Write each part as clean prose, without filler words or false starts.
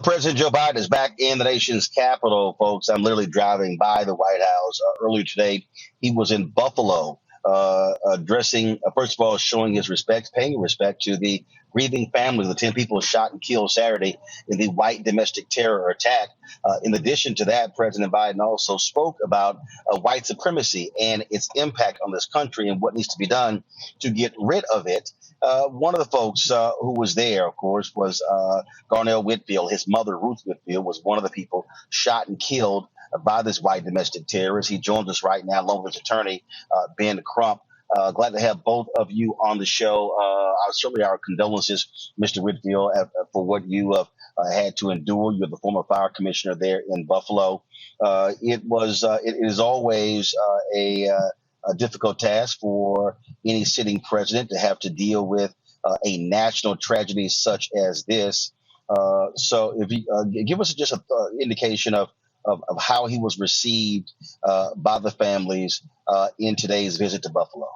President Joe Biden is back in the nation's capital, folks. I'm literally driving by the White House. Earlier today, he was in Buffalo, addressing, first of all, showing his respect, paying respect to the grieving families of the 10 people shot and killed Saturday in the white domestic terror attack. In addition to that, President Biden also spoke about white supremacy and its impact on this country and what needs to be done to get rid of it. One of the folks who was there, of course, was Garnell Whitfield. His mother, Ruth Whitfield, was one of the people shot and killed by this white domestic terrorist. He joins us right now, along with his attorney, Ben Crump. Glad to have both of you on the show. Certainly our condolences, Mr. Whitfield, for what you have had to endure. You're the former fire commissioner there in Buffalo. It is always a difficult task for any sitting president to have to deal with a national tragedy such as this. So if you give us just an indication of how he was received by the families in today's visit to Buffalo.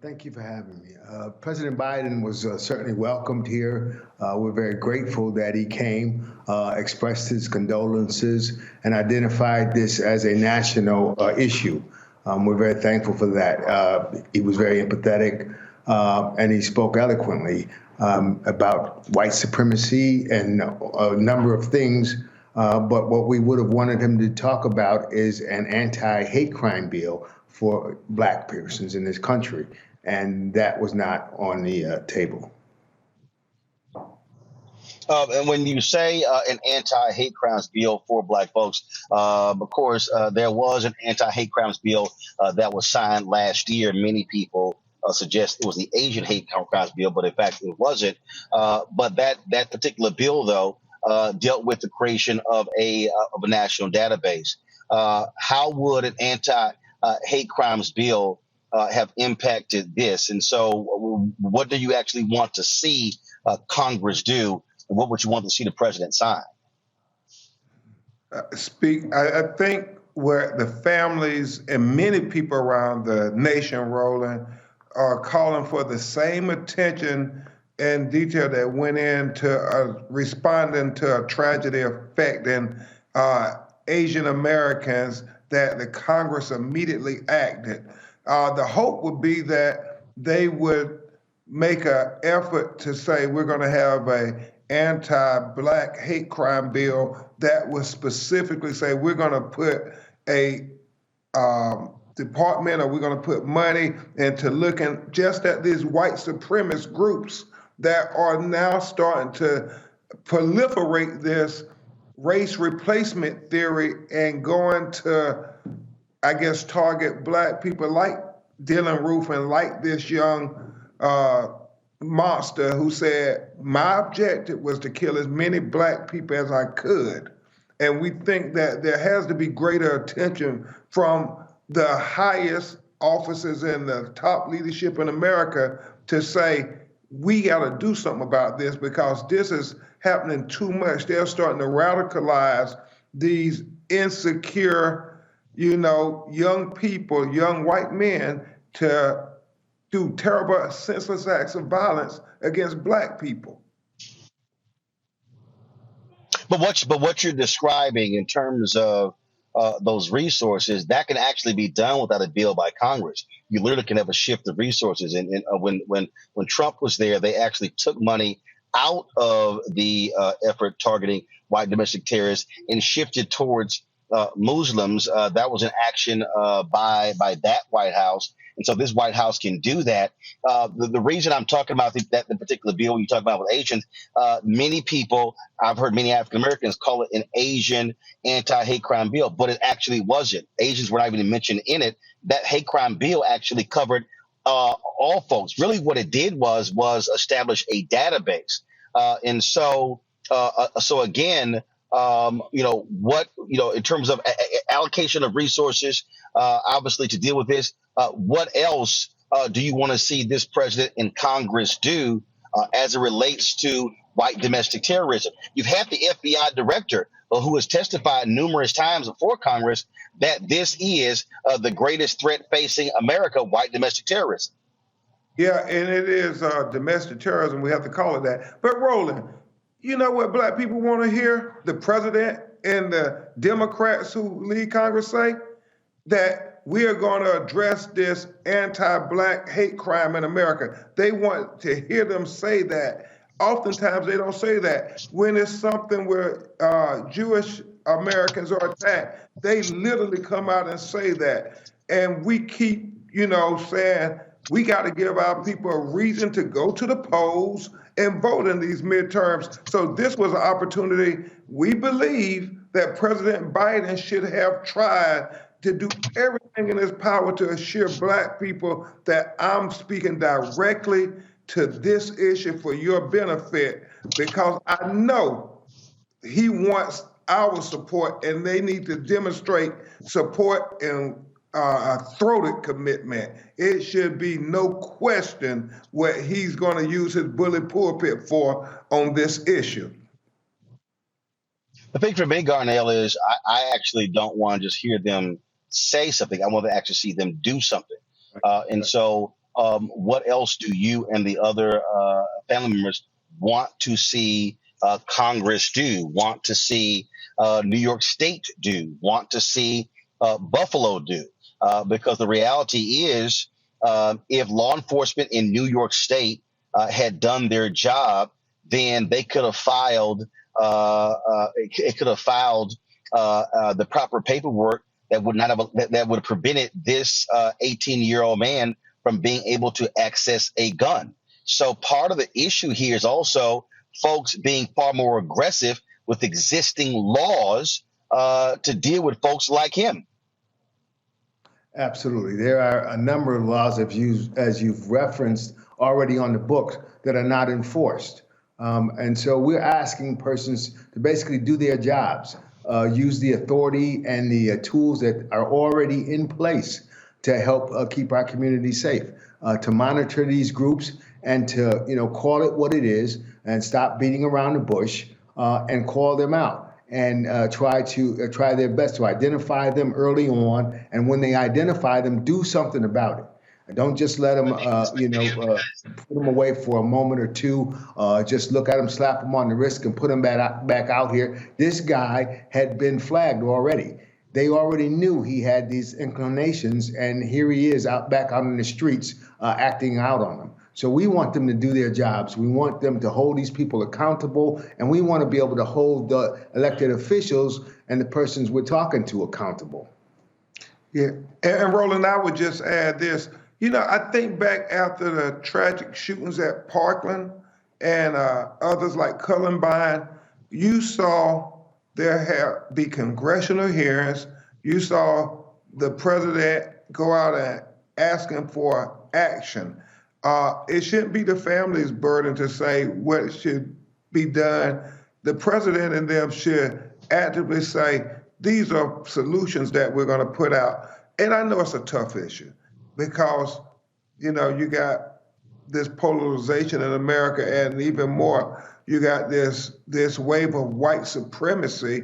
Thank you for having me. President Biden was certainly welcomed here. We're very grateful that he came, expressed his condolences, and identified this as a national issue. We're very thankful for that. He was very empathetic, and he spoke eloquently about white supremacy and a number of things. But what we would have wanted him to talk about is an anti-hate crime bill for Black persons in this country, and that was not on the table. And when you say an anti-hate crimes bill for Black folks, of course, there was an anti-hate crimes bill that was signed last year. Many people suggest it was the Asian hate crimes bill, but in fact it wasn't. But that particular bill, though, dealt with the creation of a national database. How would an anti-hate crimes bill have impacted this? And so what do you actually want to see Congress do? And what would you want to see the president sign? I think where the families and many people around the nation, Roland, are calling for the same attention and detail that went into responding to a tragedy affecting Asian Americans, that the Congress immediately acted. The hope would be that they would make an effort to say we're going to have a anti-Black hate crime bill that would specifically say we're going to put a department, or we're going to put money into looking just at these white supremacist groups that are now starting to proliferate this race replacement theory and going to, I guess, target Black people like Dylan Ruth and like this young monster who said, my objective was to kill as many Black people as I could. And we think that there has to be greater attention from the highest officers in the top leadership in America to say, we got to do something about this because this is happening too much. They're starting to radicalize these insecure, young people, young white men to do terrible, senseless acts of violence against Black people. But what you're describing in terms of those resources, that can actually be done without a bill by Congress. You literally can have a shift of resources. And when Trump was there, they actually took money out of the effort targeting white domestic terrorists and shifted towards Muslims. That was an action by that White House. And so this White House can do that. The reason I'm talking about the particular bill you talk about with Asians, many people, I've heard many African Americans call it an Asian anti-hate crime bill, but it actually wasn't. Asians were not even mentioned in it. That hate crime bill actually covered all folks. Really what it did was establish a database. And so again, in terms of allocation of resources, obviously to deal with this, what else do you want to see this president and Congress do as it relates to white domestic terrorism? You've had the FBI director who has testified numerous times before Congress that this is the greatest threat facing America, white domestic terrorism. Yeah, and it is domestic terrorism. We have to call it that. But Roland, You know what black people want to hear? The president and the Democrats who lead Congress say that we are going to address this anti-black hate crime in America. They want to hear them say that. Oftentimes they don't say that. When it's something where Jewish Americans are attacked, they literally come out and say that. And we keep, saying we got to give our people a reason to go to the polls and vote in these midterms. So this was an opportunity. We believe that President Biden should have tried to do everything in his power to assure black people that I'm speaking directly to this issue for your benefit, because I know he wants our support, and they need to demonstrate support and a throated commitment. It should be no question what he's going to use his bully pulpit for on this issue. The thing for me, Garnell, is I actually don't want to just hear them say something. I want to actually see them do something. And so what else do you and the other family members want to see Congress do, want to see New York State do, want to see Buffalo do? Because the reality is, if law enforcement in New York State had done their job, then they could have filed. It could have filed the proper paperwork that would not have that would have prevented this 18-year-old man from being able to access a gun. So part of the issue here is also folks being far more aggressive with existing laws to deal with folks like him. Absolutely. There are a number of laws, as you've referenced, already on the books that are not enforced. And so we're asking persons to basically do their jobs, use the authority and the tools that are already in place to help keep our community safe, to monitor these groups and to, call it what it is and stop beating around the bush and call them out. And try their best to identify them early on, and when they identify them, do something about it. And don't just let them, put them away for a moment or two. Just look at them, slap them on the wrist, and put them back out here. This guy had been flagged already. They already knew he had these inclinations, and here he is back out in the streets acting out on them. So we want them to do their jobs. We want them to hold these people accountable, and we want to be able to hold the elected officials and the persons we're talking to accountable. Yeah, and Roland, I would just add this. I think back after the tragic shootings at Parkland and others like Columbine, you saw there be congressional hearings. You saw the president go out and asking for action. It shouldn't be the family's burden to say what should be done. The president and them should actively say, these are solutions that we're going to put out. And I know it's a tough issue because, you got this polarization in America, and even more, you got this wave of white supremacy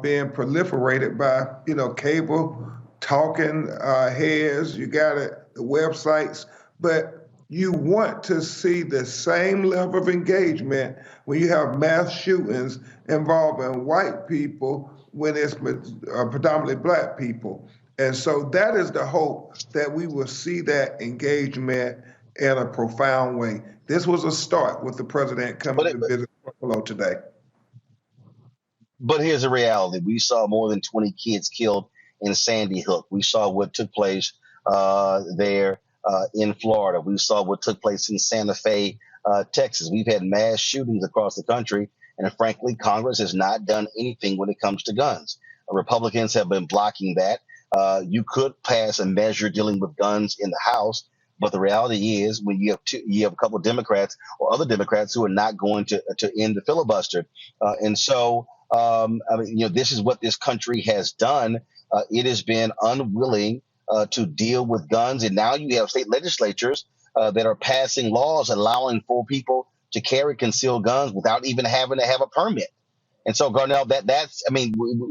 being proliferated by, cable talking heads. You got it, the websites. But you want to see the same level of engagement when you have mass shootings involving white people when it's predominantly black people. And so that is the hope, that we will see that engagement in a profound way. This was a start with the president coming to visit Buffalo today. But here's the reality. We saw more than 20 kids killed in Sandy Hook. We saw what took place there. In Florida. We saw what took place in Santa Fe, Texas. We've had mass shootings across the country, and frankly, Congress has not done anything when it comes to guns. Republicans have been blocking that. You could pass a measure dealing with guns in the House, but the reality is, when you have a couple of Democrats or other Democrats who are not going to end the filibuster, and so this is what this country has done. It has been unwilling to deal with guns. And now you have state legislatures that are passing laws allowing for people to carry concealed guns without even having to have a permit. And so, Garnell,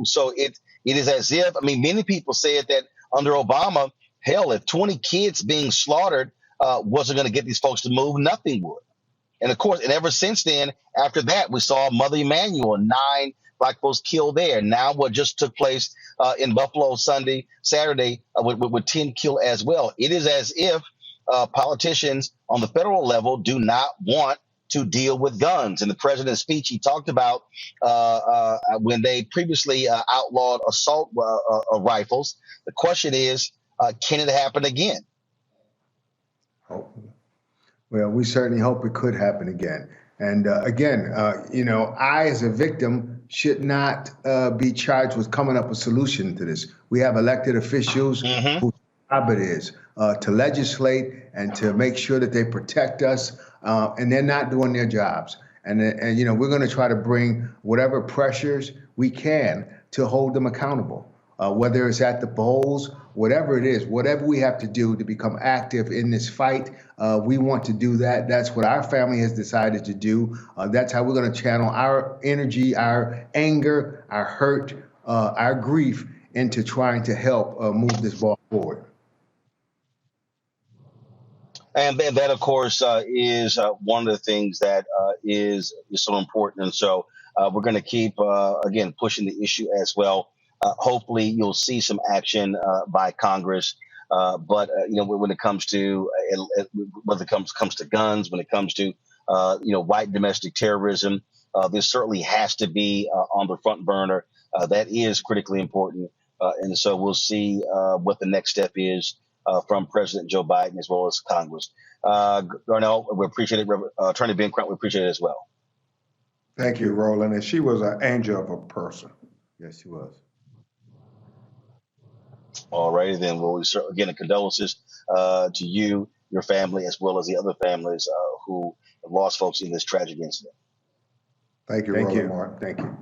so it is as if, many people said that under Obama, hell, if 20 kids being slaughtered wasn't going to get these folks to move, nothing would. And of course, and ever since then, after that, we saw Mother Emanuel, 9 Black folks killed there. Now what just took place in Buffalo Saturday, with 10 killed as well. It is as if politicians on the federal level do not want to deal with guns. In the president's speech, he talked about when they previously outlawed assault rifles. The question is, can it happen again? Well, we certainly hope it could happen again. And again, I as a victim should not be charged with coming up with a solution to this. We have elected officials whose job it is to legislate and to make sure that they protect us, and they're not doing their jobs. And we're going to try to bring whatever pressures we can to hold them accountable, whether it's at the polls, whatever it is, whatever we have to do to become active in this fight. We want to do that. That's what our family has decided to do. That's how we're going to channel our energy, our anger, our hurt, our grief into trying to help move this ball forward. And then that, of course, is one of the things that is so important. And so we're going to keep, again, pushing the issue as well. Hopefully, you'll see some action by Congress. But when it comes to whether it comes to guns, when it comes to white domestic terrorism, this certainly has to be on the front burner. That is critically important. And so we'll see what the next step is from President Joe Biden as well as Congress. Garnell, we appreciate it. Attorney Ben Crump, we appreciate it as well. Thank you, Roland. And she was an angel of a person. Yes, she was. All righty, then. Well, again, condolences to you, your family, as well as the other families who have lost folks in this tragic incident. Thank you, Roland Martin. Thank you.